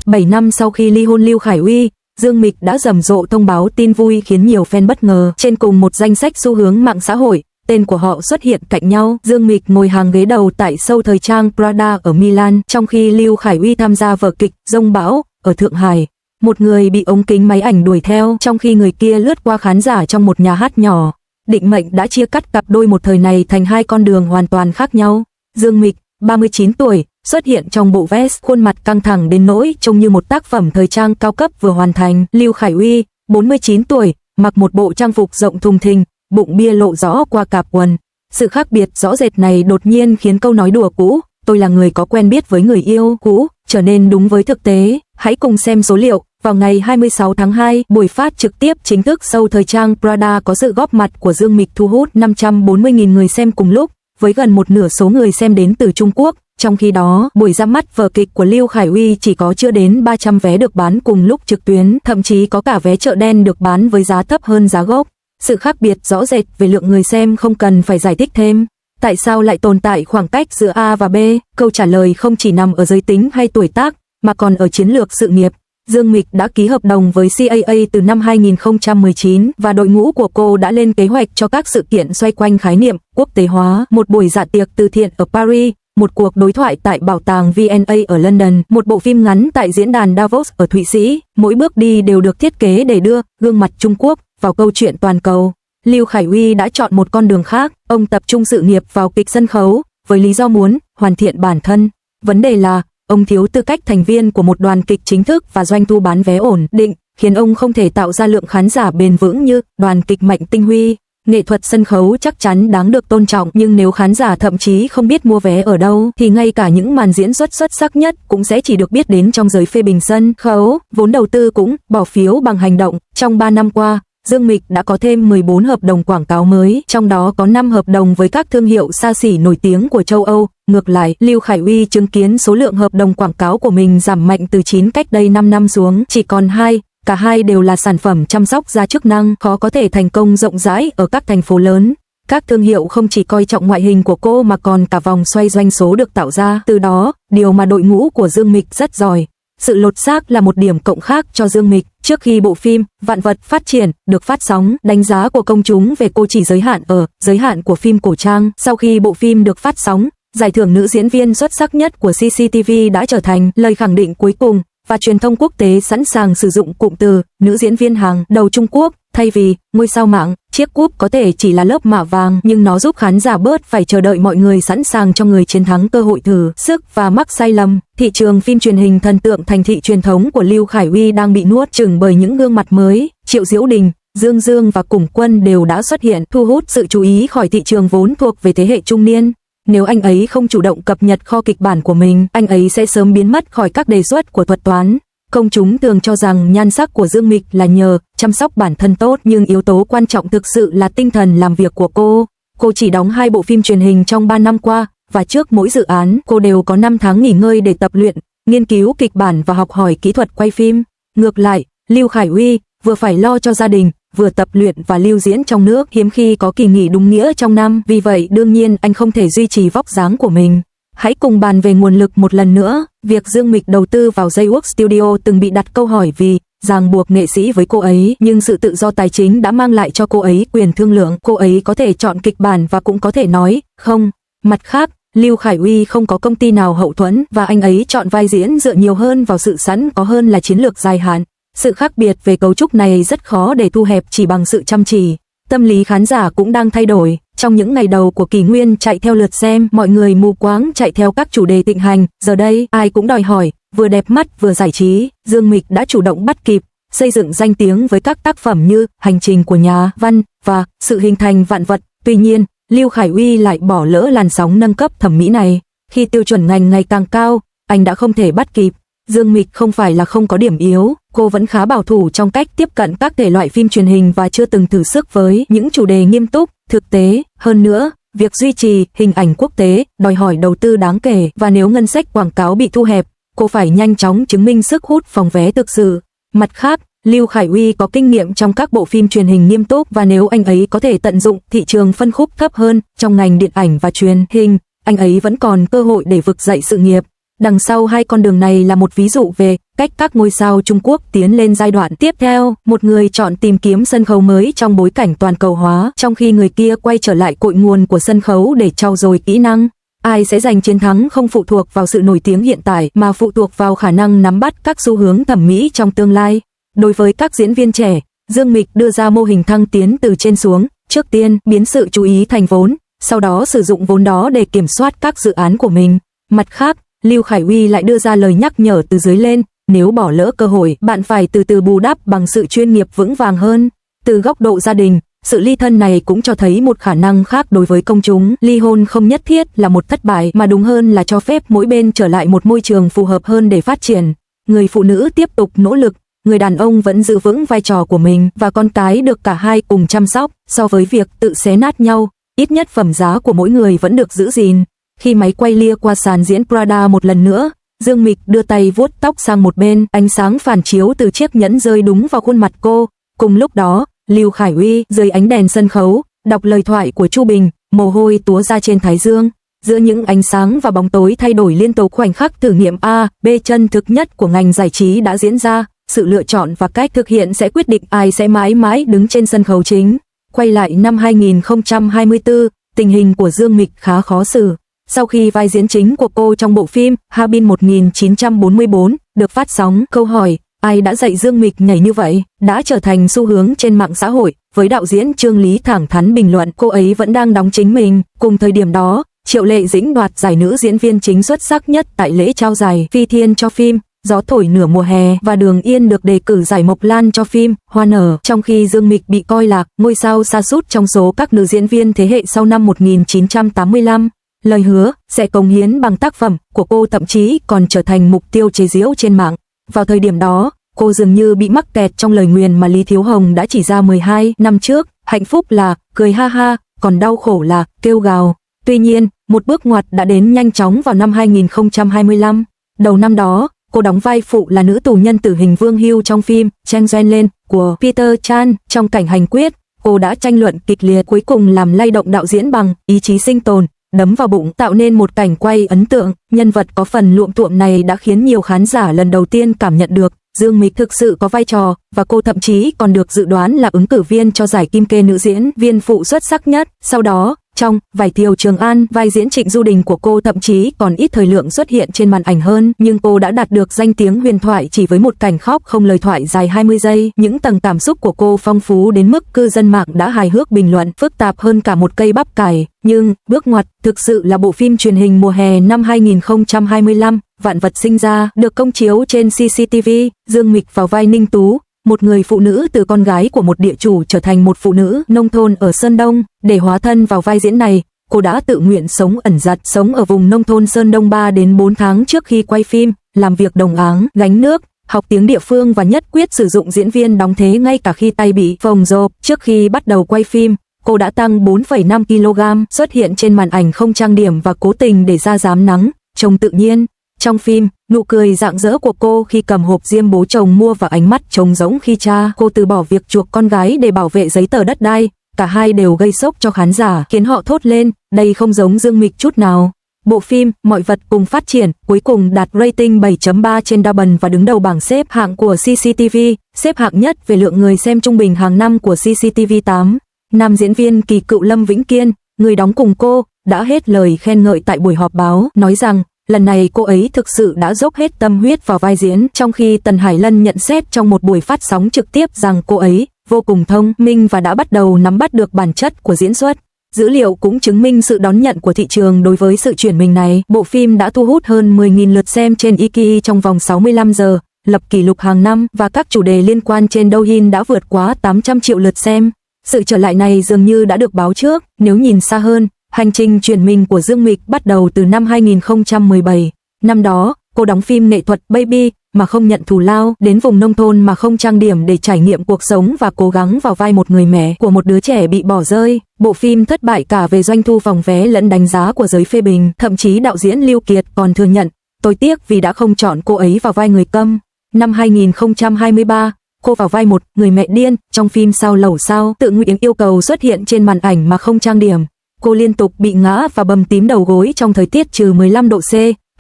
7 năm sau khi ly hôn Lưu Khải Uy, Dương Mịch đã rầm rộ thông báo tin vui khiến nhiều fan bất ngờ. Trên cùng một danh sách xu hướng mạng xã hội, tên của họ xuất hiện cạnh nhau. Dương Mịch ngồi hàng ghế đầu tại show thời trang Prada ở Milan, trong khi Lưu Khải Uy tham gia vở kịch Giông Bão ở Thượng Hải. Một người bị ống kính máy ảnh đuổi theo, trong khi người kia lướt qua khán giả trong một nhà hát nhỏ. Định mệnh đã chia cắt cặp đôi một thời này thành hai con đường hoàn toàn khác nhau. Dương Mịch, 39 tuổi, xuất hiện trong bộ vest, khuôn mặt căng thẳng đến nỗi trông như một tác phẩm thời trang cao cấp vừa hoàn thành. Lưu Khải Uy, 49 tuổi, mặc một bộ trang phục rộng thùng thình, bụng bia lộ rõ qua cạp quần. Sự khác biệt rõ rệt này đột nhiên khiến câu nói đùa cũ, tôi là người có quen biết với người yêu cũ, trở nên đúng với thực tế. Hãy cùng xem số liệu. Vào ngày 26 tháng 2, buổi phát trực tiếp chính thức show thời trang Prada có sự góp mặt của Dương Mịch thu hút 540.000 người xem cùng lúc, với gần một nửa số người xem đến từ Trung Quốc. Trong khi đó, buổi ra mắt vở kịch của Lưu Khải Uy chỉ có chưa đến 300 vé được bán cùng lúc trực tuyến, thậm chí có cả vé chợ đen được bán với giá thấp hơn giá gốc. Sự khác biệt rõ rệt về lượng người xem không cần phải giải thích thêm. Tại sao lại tồn tại khoảng cách giữa A và B? Câu trả lời không chỉ nằm ở giới tính hay tuổi tác, mà còn ở chiến lược sự nghiệp. Dương Mịch đã ký hợp đồng với CAA từ năm 2019 và đội ngũ của cô đã lên kế hoạch cho các sự kiện xoay quanh khái niệm quốc tế hóa, một buổi dạ tiệc từ thiện ở Paris, một cuộc đối thoại tại bảo tàng V&A ở London, một bộ phim ngắn tại diễn đàn Davos ở Thụy Sĩ. Mỗi bước đi đều được thiết kế để đưa gương mặt Trung Quốc vào câu chuyện toàn cầu. Lưu Khải Uy đã chọn một con đường khác, ông tập trung sự nghiệp vào kịch sân khấu, với lý do muốn hoàn thiện bản thân. Vấn đề là, ông thiếu tư cách thành viên của một đoàn kịch chính thức và doanh thu bán vé ổn định, khiến ông không thể tạo ra lượng khán giả bền vững như đoàn kịch Mạnh Tinh Huy. Nghệ thuật sân khấu chắc chắn đáng được tôn trọng, nhưng nếu khán giả thậm chí không biết mua vé ở đâu, thì ngay cả những màn diễn xuất sắc nhất cũng sẽ chỉ được biết đến trong giới phê bình sân khấu. Vốn đầu tư cũng bỏ phiếu bằng hành động. Trong 3 năm qua, Dương Mịch đã có thêm 14 hợp đồng quảng cáo mới, trong đó có 5 hợp đồng với các thương hiệu xa xỉ nổi tiếng của châu Âu. Ngược lại, Lưu Khải Uy chứng kiến số lượng hợp đồng quảng cáo của mình giảm mạnh từ 9 cách đây 5 năm xuống chỉ còn 2. Cả hai đều là sản phẩm chăm sóc da chức năng, khó có thể thành công rộng rãi ở các thành phố lớn. Các thương hiệu không chỉ coi trọng ngoại hình của cô mà còn cả vòng xoay doanh số được tạo ra. Từ đó, điều mà đội ngũ của Dương Mịch rất giỏi. Sự lột xác là một điểm cộng khác cho Dương Mịch. Trước khi bộ phim Vạn vật phát triển được phát sóng, đánh giá của công chúng về cô chỉ giới hạn ở giới hạn của phim cổ trang. Sau khi bộ phim được phát sóng, giải thưởng nữ diễn viên xuất sắc nhất của CCTV đã trở thành lời khẳng định cuối cùng, và truyền thông quốc tế sẵn sàng sử dụng cụm từ nữ diễn viên hàng đầu Trung Quốc thay vì ngôi sao mạng. Chiếc cúp có thể chỉ là lớp mạ vàng, nhưng nó giúp khán giả bớt phải chờ đợi mọi người sẵn sàng cho người chiến thắng cơ hội thử sức và mắc sai lầm. Thị trường phim truyền hình thần tượng thành thị truyền thống của Lưu Khải Uy đang bị nuốt chửng bởi những gương mặt mới. Triệu Diễu Đình, Dương Dương và Củng Quân đều đã xuất hiện, thu hút sự chú ý khỏi thị trường vốn thuộc về thế hệ trung niên. Nếu anh ấy không chủ động cập nhật kho kịch bản của mình, anh ấy sẽ sớm biến mất khỏi các đề xuất của thuật toán. Công chúng thường cho rằng nhan sắc của Dương Mịch là nhờ chăm sóc bản thân tốt, nhưng yếu tố quan trọng thực sự là tinh thần làm việc của cô. Cô chỉ đóng 2 bộ phim truyền hình trong 3 năm qua, và trước mỗi dự án, cô đều có 5 tháng nghỉ ngơi để tập luyện, nghiên cứu kịch bản và học hỏi kỹ thuật quay phim. Ngược lại, Lưu Khải Uy vừa phải lo cho gia đình, vừa tập luyện và lưu diễn trong nước, hiếm khi có kỳ nghỉ đúng nghĩa trong năm, vì vậy đương nhiên anh không thể duy trì vóc dáng của mình. Hãy cùng bàn về nguồn lực một lần nữa. Việc Dương Mịch đầu tư vào J-Works Studio từng bị đặt câu hỏi vì ràng buộc nghệ sĩ với cô ấy, nhưng sự tự do tài chính đã mang lại cho cô ấy quyền thương lượng. Cô ấy có thể chọn kịch bản và cũng có thể nói không. Mặt khác, Lưu Khải Uy không có công ty nào hậu thuẫn, và anh ấy chọn vai diễn dựa nhiều hơn vào sự sẵn có hơn là chiến lược dài hạn. Sự khác biệt về cấu trúc này rất khó để thu hẹp chỉ bằng sự chăm chỉ. Tâm lý khán giả cũng đang thay đổi. Trong những ngày đầu của kỷ nguyên chạy theo lượt xem, mọi người mù quáng chạy theo các chủ đề thịnh hành. Giờ đây, ai cũng đòi hỏi, vừa đẹp mắt vừa giải trí. Dương Mịch đã chủ động bắt kịp, xây dựng danh tiếng với các tác phẩm như Hành trình của nhà văn và Sự hình thành vạn vật. Tuy nhiên, Lưu Khải Uy lại bỏ lỡ làn sóng nâng cấp thẩm mỹ này. Khi tiêu chuẩn ngành ngày càng cao, anh đã không thể bắt kịp. Dương Mịch không phải là không có điểm yếu, cô vẫn khá bảo thủ trong cách tiếp cận các thể loại phim truyền hình và chưa từng thử sức với những chủ đề nghiêm túc, thực tế. Hơn nữa, việc duy trì hình ảnh quốc tế đòi hỏi đầu tư đáng kể, và nếu ngân sách quảng cáo bị thu hẹp, cô phải nhanh chóng chứng minh sức hút phòng vé thực sự. Mặt khác, Lưu Khải Uy có kinh nghiệm trong các bộ phim truyền hình nghiêm túc, và nếu anh ấy có thể tận dụng thị trường phân khúc thấp hơn trong ngành điện ảnh và truyền hình, anh ấy vẫn còn cơ hội để vực dậy sự nghiệp. Đằng sau hai con đường này là một ví dụ về cách các ngôi sao Trung Quốc tiến lên giai đoạn tiếp theo. Một người chọn tìm kiếm sân khấu mới trong bối cảnh toàn cầu hóa, trong khi người kia quay trở lại cội nguồn của sân khấu để trau dồi kỹ năng. Ai sẽ giành chiến thắng không phụ thuộc vào sự nổi tiếng hiện tại mà phụ thuộc vào khả năng nắm bắt các xu hướng thẩm mỹ trong tương lai. Đối với các diễn viên trẻ, Dương Mịch đưa ra mô hình thăng tiến từ trên xuống, trước tiên biến sự chú ý thành vốn, sau đó sử dụng vốn đó để kiểm soát các dự án của mình. Mặt khác, Lưu Khải Uy lại đưa ra lời nhắc nhở từ dưới lên, nếu bỏ lỡ cơ hội, bạn phải từ từ bù đắp bằng sự chuyên nghiệp vững vàng hơn. Từ góc độ gia đình, sự ly thân này cũng cho thấy một khả năng khác đối với công chúng. Ly hôn không nhất thiết là một thất bại mà đúng hơn là cho phép mỗi bên trở lại một môi trường phù hợp hơn để phát triển. Người phụ nữ tiếp tục nỗ lực, người đàn ông vẫn giữ vững vai trò của mình và con cái được cả hai cùng chăm sóc. So với việc tự xé nát nhau, ít nhất phẩm giá của mỗi người vẫn được giữ gìn. Khi máy quay lia qua sàn diễn Prada một lần nữa, Dương Mịch đưa tay vuốt tóc sang một bên, ánh sáng phản chiếu từ chiếc nhẫn rơi đúng vào khuôn mặt cô. Cùng lúc đó, Lưu Khải Uy dưới ánh đèn sân khấu, đọc lời thoại của Chu Bình, mồ hôi túa ra trên thái dương. Giữa những ánh sáng và bóng tối thay đổi liên tục, khoảnh khắc thử nghiệm A, B chân thực nhất của ngành giải trí đã diễn ra. Sự lựa chọn và cách thực hiện sẽ quyết định ai sẽ mãi mãi đứng trên sân khấu chính. Quay lại năm 2024, tình hình của Dương Mịch khá khó xử. Sau khi vai diễn chính của cô trong bộ phim Harbin 1944 được phát sóng, câu hỏi ai đã dạy Dương Mịch nhảy như vậy đã trở thành xu hướng trên mạng xã hội, với đạo diễn Trương Lý thẳng thắn bình luận cô ấy vẫn đang đóng chính mình. Cùng thời điểm đó, Triệu Lệ Dĩnh đoạt giải nữ diễn viên chính xuất sắc nhất tại lễ trao giải Phi Thiên cho phim Gió thổi nửa mùa hè, và Đường Yên được đề cử giải Mộc Lan cho phim Hoa nở, trong khi Dương Mịch bị coi là ngôi sao sa sút trong số các nữ diễn viên thế hệ sau năm 1985. Lời hứa sẽ cống hiến bằng tác phẩm của cô thậm chí còn trở thành mục tiêu chế giễu trên mạng. Vào thời điểm đó, cô dường như bị mắc kẹt trong lời nguyền mà Lý Thiếu Hồng đã chỉ ra 12 năm trước, hạnh phúc là cười ha ha, còn đau khổ là kêu gào. Tuy nhiên, một bước ngoặt đã đến nhanh chóng vào năm 2025. Đầu năm đó, cô đóng vai phụ là nữ tù nhân tử hình Vương Hưu trong phim Chang Doan Lên của Peter Chan. Trong cảnh hành quyết, cô đã tranh luận kịch liệt, cuối cùng làm lay động đạo diễn bằng ý chí sinh tồn, đấm vào bụng, tạo nên một cảnh quay ấn tượng. Nhân vật có phần luộm thuộm này đã khiến nhiều khán giả lần đầu tiên cảm nhận được Dương Mịch thực sự có vai trò, và cô thậm chí còn được dự đoán là ứng cử viên cho giải Kim Kê nữ diễn viên phụ xuất sắc nhất. Sau đó, trong Vải Thiều Trường An, vai diễn Trịnh Du Đình của cô thậm chí còn ít thời lượng xuất hiện trên màn ảnh hơn, nhưng cô đã đạt được danh tiếng huyền thoại chỉ với một cảnh khóc không lời thoại dài 20 giây. Những tầng cảm xúc của cô phong phú đến mức cư dân mạng đã hài hước bình luận phức tạp hơn cả một cây bắp cải. Nhưng bước ngoặt thực sự là bộ phim truyền hình mùa hè năm 2025, Vạn vật sinh ra, được công chiếu trên CCTV. Dương Mịch vào vai Ninh Tú, một người phụ nữ từ con gái của một địa chủ trở thành một phụ nữ nông thôn ở Sơn Đông. Để hóa thân vào vai diễn này, cô đã tự nguyện sống ẩn dật, sống ở vùng nông thôn Sơn Đông 3 đến 4 tháng trước khi quay phim, làm việc đồng áng, gánh nước, học tiếng địa phương và nhất quyết sử dụng diễn viên đóng thế ngay cả khi tay bị phồng rộp. Trước khi bắt đầu quay phim, cô đã tăng 4,5 kg, xuất hiện trên màn ảnh không trang điểm và cố tình để da rám nắng, trông tự nhiên. Trong phim, nụ cười rạng rỡ của cô khi cầm hộp diêm bố chồng mua và ánh mắt trống rỗng khi cha cô từ bỏ việc chuộc con gái để bảo vệ giấy tờ đất đai, cả hai đều gây sốc cho khán giả, khiến họ thốt lên, đây không giống Dương Mịch chút nào. Bộ phim Mọi vật cùng phát triển cuối cùng đạt rating 7.3 trên Douban và đứng đầu bảng xếp hạng của CCTV, xếp hạng nhất về lượng người xem trung bình hàng năm của CCTV8. Nam diễn viên kỳ cựu Lâm Vĩnh Kiên, người đóng cùng cô, đã hết lời khen ngợi tại buổi họp báo, nói rằng lần này cô ấy thực sự đã dốc hết tâm huyết vào vai diễn, trong khi Tần Hải Lân nhận xét trong một buổi phát sóng trực tiếp rằng cô ấy vô cùng thông minh và đã bắt đầu nắm bắt được bản chất của diễn xuất. Dữ liệu cũng chứng minh sự đón nhận của thị trường đối với sự chuyển mình này. Bộ phim đã thu hút hơn 10.000 lượt xem trên Iki trong vòng 65 giờ, lập kỷ lục hàng năm, và các chủ đề liên quan trên Douyin đã vượt quá 800 triệu lượt xem. Sự trở lại này dường như đã được báo trước. Nếu nhìn xa hơn, hành trình chuyển mình của Dương Mịch bắt đầu từ năm 2017. Năm đó, cô đóng phim nghệ thuật Baby mà không nhận thù lao, đến vùng nông thôn mà không trang điểm để trải nghiệm cuộc sống và cố gắng vào vai một người mẹ của một đứa trẻ bị bỏ rơi. Bộ phim thất bại cả về doanh thu phòng vé lẫn đánh giá của giới phê bình, thậm chí đạo diễn Lưu Kiệt còn thừa nhận, tôi tiếc vì đã không chọn cô ấy vào vai người câm. Năm 2023, cô vào vai một người mẹ điên trong phim Sao Lẩu Sao, tự nguyện yêu cầu xuất hiện trên màn ảnh mà không trang điểm. Cô liên tục bị ngã và bầm tím đầu gối trong thời tiết -15 độ C,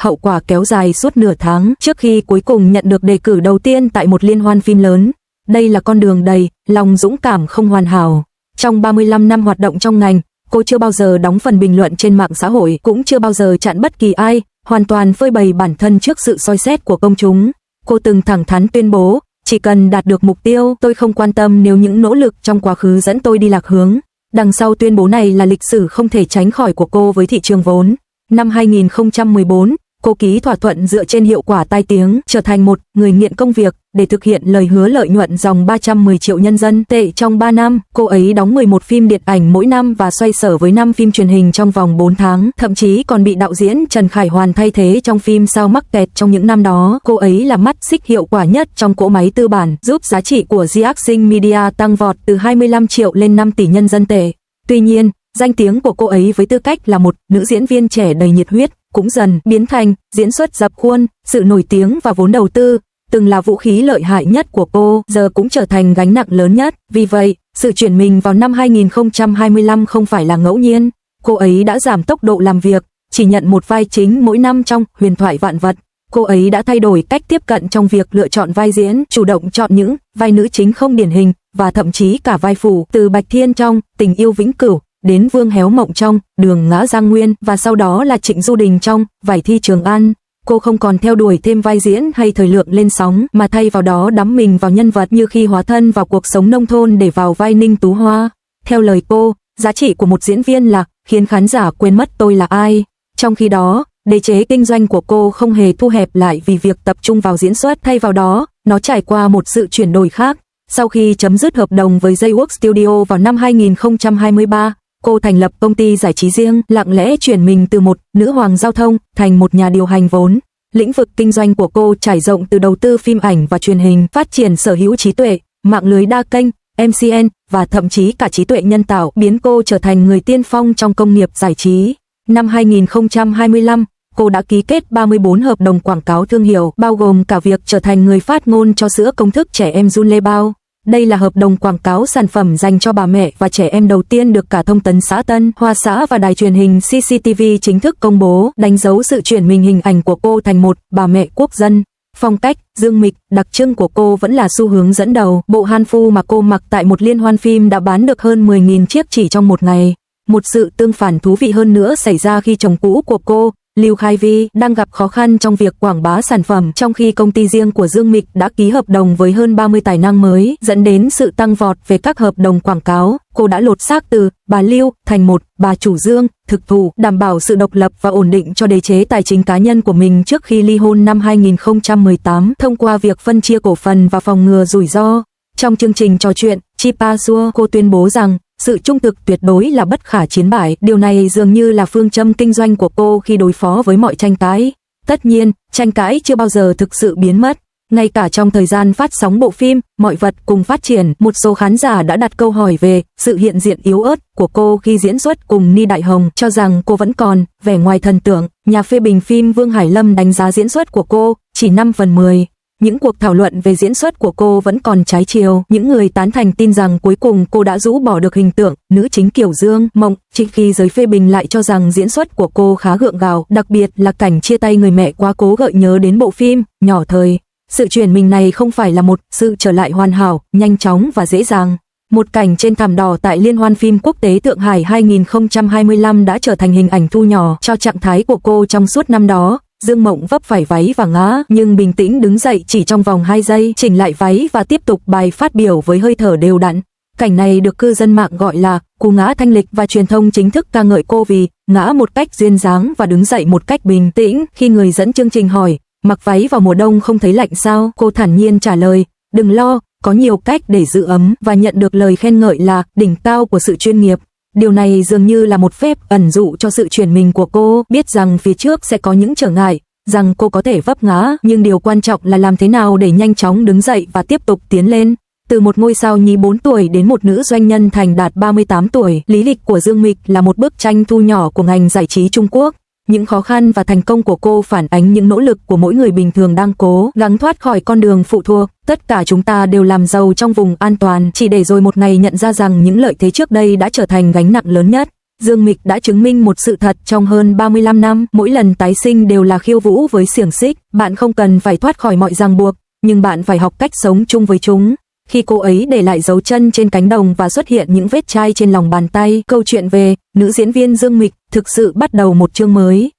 hậu quả kéo dài suốt nửa tháng trước khi cuối cùng nhận được đề cử đầu tiên tại một liên hoan phim lớn. Đây là con đường đầy lòng dũng cảm không hoàn hảo. Trong 35 năm hoạt động trong ngành, cô chưa bao giờ đóng phần bình luận trên mạng xã hội, cũng chưa bao giờ chặn bất kỳ ai, hoàn toàn phơi bày bản thân trước sự soi xét của công chúng. Cô từng thẳng thắn tuyên bố, chỉ cần đạt được mục tiêu, tôi không quan tâm nếu những nỗ lực trong quá khứ dẫn tôi đi lạc hướng. Đằng sau tuyên bố này là lịch sử không thể tránh khỏi của cô với thị trường vốn. Năm 2014, cô ký thỏa thuận dựa trên hiệu quả tai tiếng, trở thành một người nghiện công việc để thực hiện lời hứa lợi nhuận dòng 310 triệu nhân dân tệ trong 3 năm. Cô ấy đóng 11 phim điện ảnh mỗi năm và xoay sở với 5 phim truyền hình trong vòng 4 tháng, thậm chí còn bị đạo diễn Trần Khải Hoàn thay thế trong phim Sao mắc kẹt trong những năm đó. Cô ấy là mắt xích hiệu quả nhất trong cỗ máy tư bản, giúp giá trị của The Action Media tăng vọt từ 25 triệu lên 5 tỷ nhân dân tệ. Tuy nhiên, danh tiếng của cô ấy với tư cách là một nữ diễn viên trẻ đầy nhiệt huyết cũng dần biến thành diễn xuất dập khuôn. Sự nổi tiếng và vốn đầu tư từng là vũ khí lợi hại nhất của cô, giờ cũng trở thành gánh nặng lớn nhất. Vì vậy, sự chuyển mình vào năm 2025 không phải là ngẫu nhiên. Cô ấy đã giảm tốc độ làm việc, chỉ nhận một vai chính mỗi năm trong Huyền thoại vạn vật. Cô ấy đã thay đổi cách tiếp cận trong việc lựa chọn vai diễn, chủ động chọn những vai nữ chính không điển hình và thậm chí cả vai phụ, từ Bạch Thiên trong Tình yêu vĩnh cửu đến Vương Héo Mộng trong Đường ngã Giang Nguyên và sau đó là Trịnh Du Đình trong Vải thi Trường An. Cô không còn theo đuổi thêm vai diễn hay thời lượng lên sóng, mà thay vào đó đắm mình vào nhân vật, như khi hóa thân vào cuộc sống nông thôn để vào vai Ninh Tú Hoa. Theo lời cô, giá trị của một diễn viên là khiến khán giả quên mất tôi là ai. Trong khi đó, đế chế kinh doanh của cô không hề thu hẹp lại vì việc tập trung vào diễn xuất, thay vào đó, nó trải qua một sự chuyển đổi khác. Sau khi chấm dứt hợp đồng với J-Works Studio vào năm 2023, cô thành lập công ty giải trí riêng, lặng lẽ chuyển mình từ một nữ hoàng giao thông thành một nhà điều hành vốn. Lĩnh vực kinh doanh của cô trải rộng từ đầu tư phim ảnh và truyền hình, phát triển sở hữu trí tuệ, mạng lưới đa kênh, MCN và thậm chí cả trí tuệ nhân tạo, biến cô trở thành người tiên phong trong công nghiệp giải trí. Năm 2025, cô đã ký kết 34 hợp đồng quảng cáo thương hiệu, bao gồm cả việc trở thành người phát ngôn cho sữa công thức trẻ em Jun Lê Bao. Đây là hợp đồng quảng cáo sản phẩm dành cho bà mẹ và trẻ em đầu tiên được cả Thông tấn xã Tân Hoa Xã và đài truyền hình CCTV chính thức công bố, đánh dấu sự chuyển mình hình ảnh của cô thành một bà mẹ quốc dân. Phong cách dương mịch đặc trưng của cô vẫn là xu hướng dẫn đầu. Bộ hanfu mà cô mặc tại một liên hoan phim đã bán được hơn 10.000 chiếc chỉ trong một ngày. Một sự tương phản thú vị hơn nữa xảy ra khi chồng cũ của cô, Lưu Khai Vi, đang gặp khó khăn trong việc quảng bá sản phẩm, trong khi công ty riêng của Dương Mịch đã ký hợp đồng với hơn 30 tài năng mới, dẫn đến sự tăng vọt về các hợp đồng quảng cáo. Cô đã lột xác từ bà Lưu thành một bà chủ Dương, thực thụ, đảm bảo sự độc lập và ổn định cho đế chế tài chính cá nhân của mình trước khi ly hôn năm 2018 thông qua việc phân chia cổ phần và phòng ngừa rủi ro. Trong chương trình trò chuyện Chipasua, cô tuyên bố rằng sự trung thực tuyệt đối là bất khả chiến bại. Điều này dường như là phương châm kinh doanh của cô khi đối phó với mọi tranh cãi. Tất nhiên, tranh cãi chưa bao giờ thực sự biến mất. Ngay cả trong thời gian phát sóng bộ phim Mọi vật cùng phát triển, một số khán giả đã đặt câu hỏi về sự hiện diện yếu ớt của cô khi diễn xuất cùng Ni Đại Hồng, cho rằng cô vẫn còn vẻ ngoài thần tượng. Nhà phê bình phim Vương Hải Lâm đánh giá diễn xuất của cô chỉ 5/10. Những cuộc thảo luận về diễn xuất của cô vẫn còn trái chiều. Những người tán thành tin rằng cuối cùng cô đã rũ bỏ được hình tượng nữ chính kiểu Dương Mộng, chỉ khi giới phê bình lại cho rằng diễn xuất của cô khá gượng gạo, đặc biệt là cảnh chia tay người mẹ quá cố gợi nhớ đến bộ phim Nhỏ Thời. Sự chuyển mình này không phải là một sự trở lại hoàn hảo, nhanh chóng và dễ dàng. Một cảnh trên thảm đỏ tại Liên hoan phim quốc tế Thượng Hải 2025 đã trở thành hình ảnh thu nhỏ cho trạng thái của cô trong suốt năm đó. Dương Mộng vấp phải váy và ngã, nhưng bình tĩnh đứng dậy chỉ trong vòng 2 giây, chỉnh lại váy và tiếp tục bài phát biểu với hơi thở đều đặn. Cảnh này được cư dân mạng gọi là cú ngã thanh lịch và truyền thông chính thức ca ngợi cô vì ngã một cách duyên dáng và đứng dậy một cách bình tĩnh. Khi người dẫn chương trình hỏi, mặc váy vào mùa đông không thấy lạnh sao? Cô thản nhiên trả lời, đừng lo, có nhiều cách để giữ ấm, và nhận được lời khen ngợi là đỉnh cao của sự chuyên nghiệp. Điều này dường như là một phép ẩn dụ cho sự chuyển mình của cô, biết rằng phía trước sẽ có những trở ngại, rằng cô có thể vấp ngã, nhưng điều quan trọng là làm thế nào để nhanh chóng đứng dậy và tiếp tục tiến lên. Từ một ngôi sao nhí 4 tuổi đến một nữ doanh nhân thành đạt 38 tuổi, lý lịch của Dương Mịch là một bức tranh thu nhỏ của ngành giải trí Trung Quốc. Những khó khăn và thành công của cô phản ánh những nỗ lực của mỗi người bình thường đang cố gắng thoát khỏi con đường phụ thuộc. Tất cả chúng ta đều làm giàu trong vùng an toàn, chỉ để rồi một ngày nhận ra rằng những lợi thế trước đây đã trở thành gánh nặng lớn nhất. Dương Mịch đã chứng minh một sự thật trong hơn 35 năm, mỗi lần tái sinh đều là khiêu vũ với xiềng xích, bạn không cần phải thoát khỏi mọi ràng buộc, nhưng bạn phải học cách sống chung với chúng. Khi cô ấy để lại dấu chân trên cánh đồng và xuất hiện những vết chai trên lòng bàn tay, câu chuyện về nữ diễn viên Dương Mịch thực sự bắt đầu một chương mới.